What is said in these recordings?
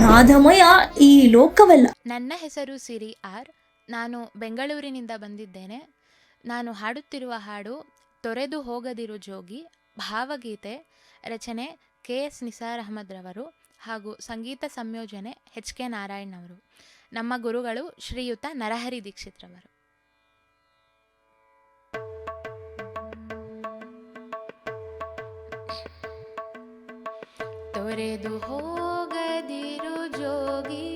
ನಾದಮಯ ಈ ಲೋಕವಲ್ಲ. ನನ್ನ ಹೆಸರು ಸಿರಿ ಆರ್. ನಾನು ಬೆಂಗಳೂರಿನಿಂದ ಬಂದಿದ್ದೇನೆ. ನಾನು ಹಾಡುತ್ತಿರುವ ಹಾಡು ತೊರೆದು ಹೋಗದಿರು ಜೋಗಿ, ಭಾವಗೀತೆ. ರಚನೆ KS ನಿಸಾರ್ ಅಹಮದ್ ರವರು ಹಾಗೂ ಸಂಗೀತ ಸಂಯೋಜನೆ HK ನಾರಾಯಣ್ ಅವರು. ನಮ್ಮ ಗುರುಗಳು ಶ್ರೀಯುತ ನರಹರಿ ದೀಕ್ಷಿತ್ ರವರು. ತೊರೆದು ಹೋಗದಿರು ಜೋಗಿ,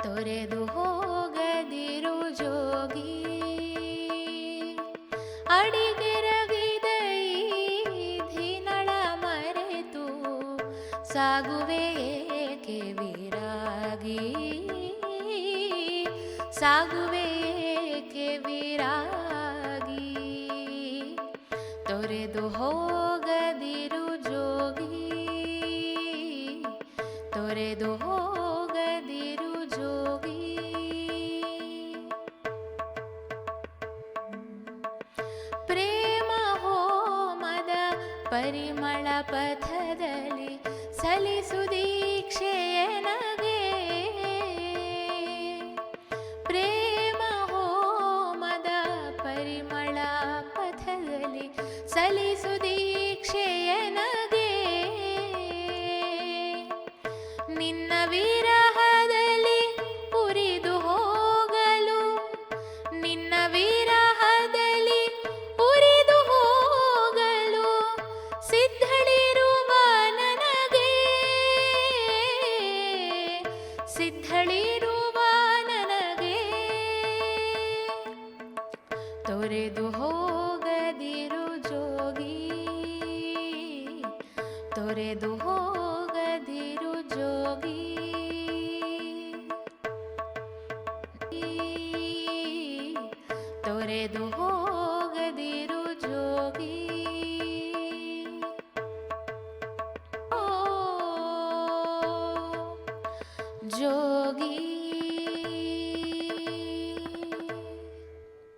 ತೊರೆದು ಹೋಗದಿರು ಜೋಗಿ, ಅಡಿಗೆರಗಿದೆ ಧಿನಳ ಮರೆತು ಸಾಗುವೆ ಏಕೆ ವಿರಾಗಿ, ಸಾಗುವೆ ಏಕೆ ವಿರಾಗಿ. ತೊರೆದು ಹೋಗದಿರು ಜೋಗಿ, ತೊರೆದು ಹೋಗದಿರು ಜೋಗಿ. ಪ್ರೇಮ ಹೋಮದ ಪರಿಮಳ ಪಥದಲ್ಲಿ ಸಲಿಸು ದೀಕ್ಷೆಯ ನಗೆ, ಪ್ರೇಮ ಹೋಮದ ಪರಿಮಳ ಪಥದಲ್ಲಿ ಸಲಿಸು ದೀಕ್ಷೆಯ ನಗೆ. ನಿನ್ನ ವಿರಹದಲ್ಲಿ ಉರಿದು ಹೋಗಲು, ನಿನ್ನ ವಿರಹದಲ್ಲಿ ಉರಿದು ಹೋಗಲು ಸಿದ್ಧಳಿರುವ ನನಗೆ, ಸಿದ್ಧಳಿರುವ ನನಗೆ. ತೊರೆದು ಹೋಗದಿರು ಜೋಗಿ, ತೊರೆದು ಹೋಗದಿರು ಜೋಗಿ.